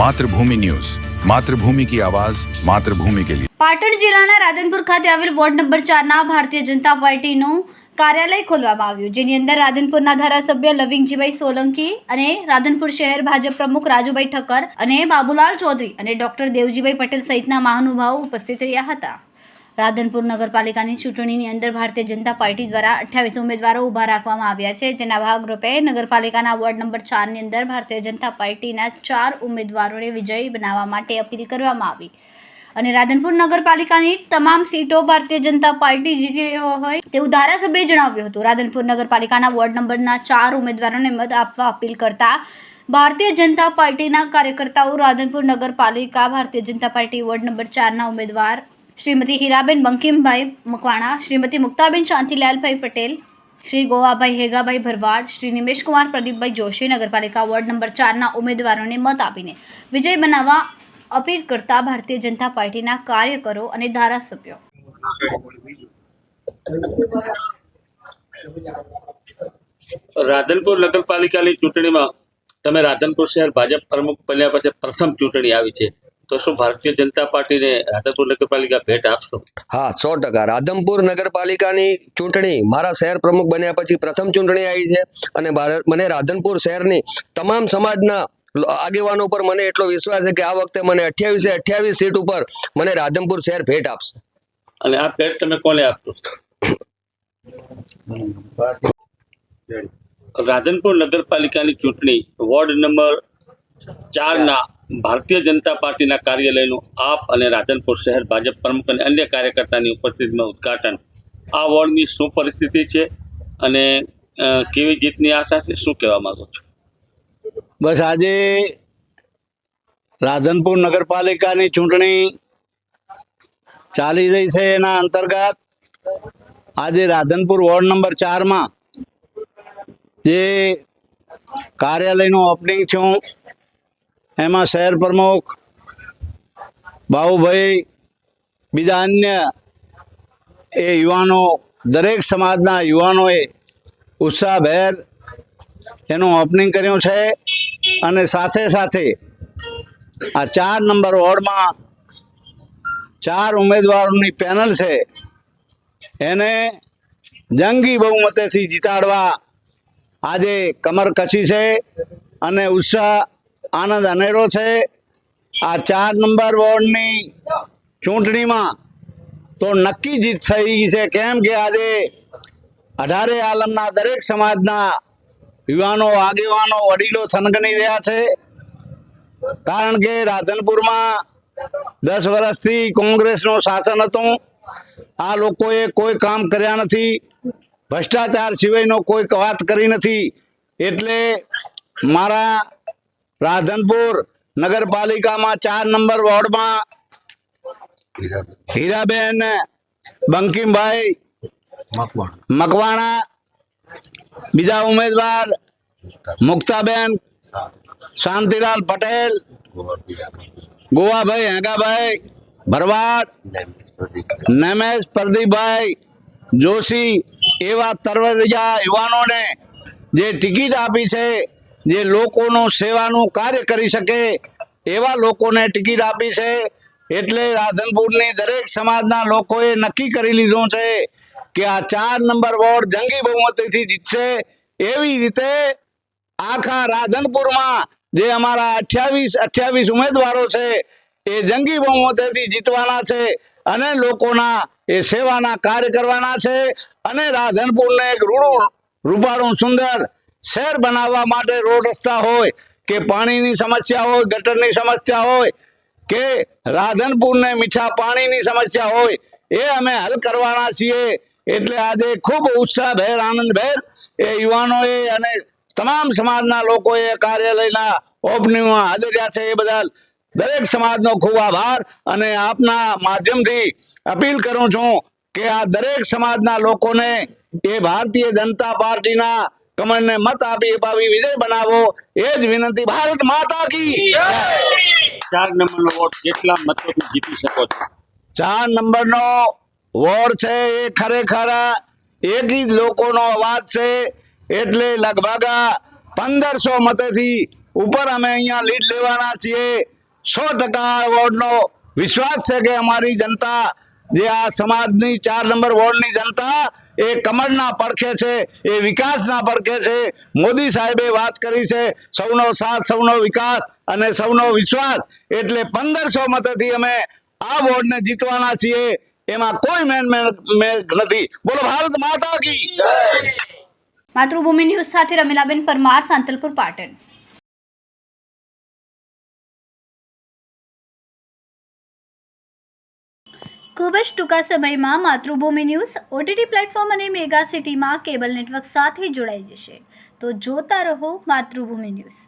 मातृभूमि न्यूज, मातृभूमि की आवाज, मातृभूमि के लिए। પાટણ જિલ્લાના રાધનપુર ખાતે આવેલ વોર્ડ નંબર 4 ના ભારતીય જનતા પાર્ટીનું કાર્યાલય ખોલવામાં આવ્યું, જેની અંદર રાધનપુરના ધારાસભ્ય લવિંગજીભાઈ સોલંકી અને રાધનપુર શહેર ભાજપ પ્રમુખ રાજુભાઈ ઠક્કર અને બાબુલાલ ચૌધરી અને ડોક્ટર દેવજીભાઈ પટેલ સહિતના મહાનુભાવો ઉપસ્થિત રહ્યા હતા। રાધનપુર નગરપાલિકાની ચૂંટણીની અંદર ભારતીય જનતા પાર્ટી દ્વારા 28 ઉમેદવારો ઊભા રાખવામાં આવ્યા છે। તેના ભાગરૂપે નગરપાલિકાના વોર્ડ નંબર 4 ની અંદર ભારતીય જનતા પાર્ટીના 4 ઉમેદવારોને વિજયી બનાવવા માટે અપીલ કરવામાં આવી અને રાધનપુર નગરપાલિકાની તમામ સીટો ભારતીય જનતા પાર્ટી જીતી રહ્યો હોય તેવું ધારાસભ્યએ જણાવ્યું હતું। રાધનપુર નગરપાલિકાના વોર્ડ નંબરના 4 ઉમેદવારોને મત આપવા અપીલ કરતા ભારતીય જનતા પાર્ટીના કાર્યકર્તાઓ રાધનપુર નગરપાલિકા Bharatiya Janata party ward number 4 ના ઉમેદવાર श्रीमती हीराबेन बंकिमभाई मकवाणा, श्रीमती मुक्ताबेन शांतिलालभाई पटेल, श्री गोवाभाई हेगाभाई भरवाड, श्री निमेश कुमार प्रदीपभाई जोशी नगरपालिका वोर्ड नंबर 4 ना उम्मीदवारों ने मत आपीने विजय बनावा अपील करता भारतीय जनता पार्टी ना कार्यकरो और धारासभ्यों। राधनपुर नगरपालिका चूंटणी में तमे राधनपुर शहर भाजप प्रमुख बन्या पछी प्रथम चूंटणी आई है, तो शू भारतीय जनता पार्टी ने राधनपुर नगरपालिका भेट आपशो? हाँ, 100%। राधनपुर नगरपालिका चूंटणी मारा शहर प्रमुख बन्या पछी प्रथम चूंटणी आई है अने मने राधनपुर शहर तमाम समाजना आगेवानों पर मने एटलो विश्वास है कि आ वखते मने 28 सीट पर मने राधनपुर शहर भेट आपशे। अने आ भेट तमे कोने आपशो? राधनपुर नगरपालिका चूंटणी वोर्ड नंबर 4 ना भारतीय जनता पार्टी कार्यालय आप और राधनपुर शहर भाजप प्रमुख और अन्य कार्यकर्ता उपस्थिति में उद्घाटन आ वोर्ड की शू परिस्थिति है अने केवी जीतनी आशा से शू कहवा मांगो छो? बस आज राधनपुर नगरपालिका चूंटणी चाली रही है, एना अंतर्गत आज राधनपुर वोर्ड नंबर 4 में जे कार्यालय ओपनिंग छू एमा शहर प्रमुख बाबूभाई बीजा अन्य युवाओं दरेक समाजना युवाओं उत्साहभेर एनु ओपनिंग कर्युं छे अने साथे साथे आ 4 नंबर वोर्ड में 4 उम्मीदवारों की पेनल है एने जंगी बहुमते थी जीताड़वा आज कमर कसी है अने उत्साह आनंद अनेरो है। आ 4 नंबर वोर्ड चूंटणी में तो नक्की जीत थई है, केम के आज 18 आलमना दरेक समाजना युवाओं आगेवानों वडीलो थनगनी रह्या छे, कारण के राधनपुर में 10 वर्षथी कोंग्रेसनो शासन हतुं। आ लोकोए कोई काम कर्या नथी, भ्रष्टाचार सिवायनो कोई वात करी नथी, एटले मारा राधनपुर नगरपालिका में 4 नंबर वोर्ड में हीराबेन बंकिमभाई मकवाणा, बीजा उम्मीदवार मुक्ताबेन शांतिलाल पटेल, गोवाभाई हेगाभाई भरवाड, निमेश प्रदीपभाई जोशी एवा तरवरिया युवाओं ने जे टिकट आपी है, जे लोकोनो सेवानुं कार्य करी सके एवा लोकोने टिकट आपी है। एटले राधनपुरनी दरेक समाजना लोकोए नक्की करी लीधुं छे कि आ 4 नंबर वोर्ड जंगी बहुमतीथी जीतशे। एवी रीते आखा राधनपुर में जे अमारा 28 उम्मीदवारों छे ए जंगी बहुमतीथी जीतवाना छे अने लोकोना ए सेवाना कार्य करवाना छे अने राधनपुरने एक रूपाळुं सुंदर शहर बनावा माटे रोड रस्ता होय के पानी समस्या हो, गटर की समस्या हो के राधनपुर ने मीठा पानी की समस्या हो, ए अमे हल करवाना छीए। एटले आज खूब उत्साहभेर आनंदभेर ए युवानोए अने तमाम समाजना लोकोए कार्यालयना ओपनिंग में हाजर रह्या छे, ए बदल दरेक समाजनो खूब आभार अने आपना माध्यमथी अपील करूं छूं के आ दरेक समाजना लोकोने ए भारतीय जनता पार्टीना कमल ने मत आपी अपावी विजय बनावो, एज विनंती। भारत माता की 4 नंबर वोट केटला मतों जीती सको छो? 4 नंबर नो वोट छे ए खरेखर एक ही लोकोनो अवाज छे, एटले लगभग 1500 मतेथी ઉપર અમે અહીંયા લીડ લેવાના છીએ. 100% વોર્ડનો વિશ્વાસ છે કે અમારી જનતા, જે આ સમાજની 4 નંબર વોર્ડની જનતા એ કમળના પડખે છે, એ વિકાસના પડખે છે. મોદી સાહેબે વાત કરી છે સૌનો સાથ, સૌનો વિકાસ અને સૌનો વિશ્વાસ. એટલે 1500 મતથી અમે આ વોર્ડને જીતવાના છીએ. એમાં કોઈ મેળ નથી. બોલો ભારત માતા કી. માતૃભૂમિ ન્યૂઝ સાથે રમીલાબેન પરમાર, સાંતલપુર, પાટણ. ખૂબ જ ટૂંકા સમયમાં માતૃભૂમિ ન્યૂઝ OTT પ્લેટફોર્મ અને મેગા સિટીમાં કેબલ નેટવર્ક સાથે જોડાઈ જશે. તો જોતા રહો માતૃભૂમિ ન્યૂઝ.